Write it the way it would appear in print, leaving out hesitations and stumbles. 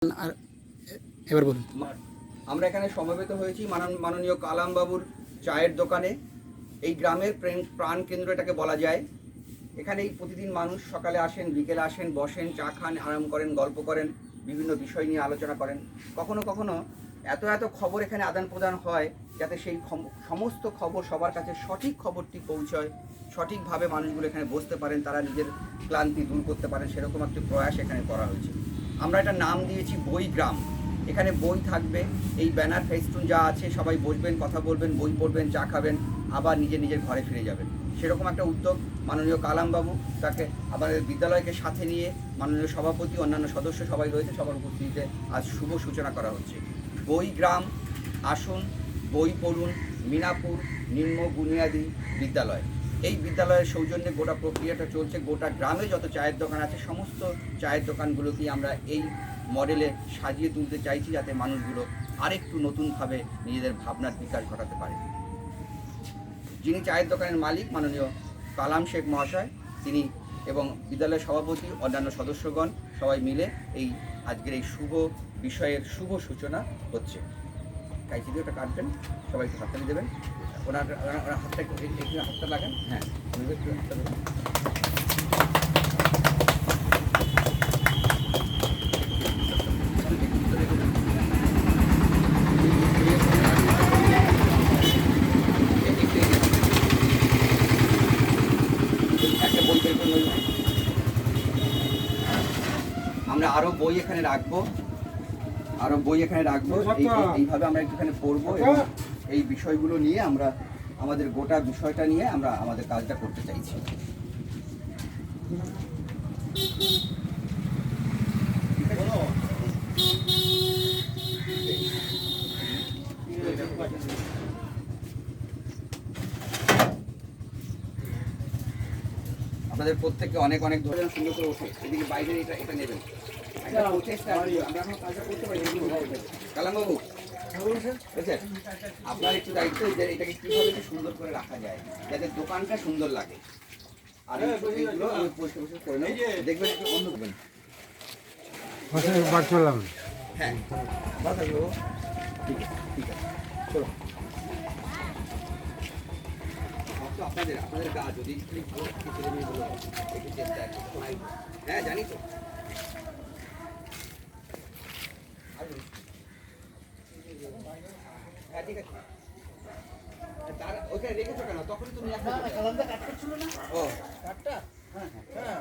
আর এবার বলুন। আমরা এখানে সমবেত হয়েছি মাননীয় কালাম বাবুর চায়ের দোকানে। এই গ্রামের প্রাণ কেন্দ্র এটাকে বলা যায়। এখানে প্রতিদিন মানুষ সকালে আসেন, বিকেলে আসেন, বসেন, চা খান, আরাম করেন, গল্প করেন, বিভিন্ন বিষয় নিয়ে আলোচনা করেন। কখনো কখনো এত খবর এখানে আদান প্রদান হয় যাতে সেই সমস্ত খবর সবার কাছে সঠিক খবরটি পৌঁছয়, সঠিকভাবে মানুষগুলো এখানে বসতে পারেন, তারা নিজের ক্লান্তি দূর করতে পারেন, সেরকম একটি প্রয়াস এখানে করা হয়েছে। আমরা এটা নাম দিয়েছি বই গ্রাম। এখানে বই থাকবে, এই ব্যানার ফেস্টুন যা আছে, সবাই বসবেন, কথা বলবেন, বই পড়বেন, চা খাবেন, আবার নিজের ঘরে ফিরে যাবেন। সেরকম একটা উদ্যোগ মাননীয় কালামবাবু, তাকে আমাদের বিদ্যালয়কে সাথে নিয়ে মাননীয় সভাপতি, অন্যান্য সদস্য সবাই রয়েছে, সবার উপস্থিতিতে আজ শুভ সূচনা করা হচ্ছে। বই গ্রাম, আসুন, বই পড়ুন, মিনাপুর নিম্ন বুনিয়াদী বিদ্যালয়। এই বিদ্যালয়ের সৌজন্যে গোটা প্রক্রিয়াটা চলছে। গোটা গ্রামে যত চায়ের দোকান আছে সমস্ত চায়ের দোকানগুলোকেই আমরা এই মডেলে সাজিয়ে তুলতে চাইছি, যাতে মানুষগুলো আরেকটু নতুনভাবে নিজেদের ভাবনার বিকাশ ঘটাতে পারে। যিনি চায়ের দোকানের মালিক মাননীয় কালাম শেখ মহাশয়, তিনি এবং বিদ্যালয়ের সভাপতি, অন্যান্য সদস্যগণ সবাই মিলে এই আজকের এই শুভ বিষয়ের শুভ সূচনা হচ্ছে। কাইচি দিয়ে ওটা কাটবেন, সবাইকে হাততালি দেবেন। ওনার হাতটা হাতটা লাগান। হ্যাঁ, একটা বই বের করে আমরা আরও বই এখানে রাখবো, এইভাবে আমরা একটুখানি পড়বো এবং এই বিষয়গুলো নিয়ে আমরা আমাদের গোটা বিষয়টা নিয়ে আমরা আমাদের কাজটা করতে চাইছি। আপনাদের প্রত্যেককে অনেক ধরনের সুন্দর করে ওঠে। এদিকে বাইরে এটা নেবেন। আমরা এখন কাজটা করতে পারি। কালামবাবু, আপনার একটু দায়িত্ব যে এটাকে কিভাবে সুন্দর করে রাখা যায় যাতে দোকানটা সুন্দর লাগে। আর এইগুলো আমি পরিষ্কার করে নেব, দেখবেন একটু অন্য দেবেন। হ্যাঁ, ঠিক আছে, চলো। আপনাদের কাজ যদি হ্যাঁ জানি তো। হ্যাঁ ঠিক আছে, তার ওখানে রেখেছো কেন? তখন তুমি ও কাটটা। হ্যাঁ,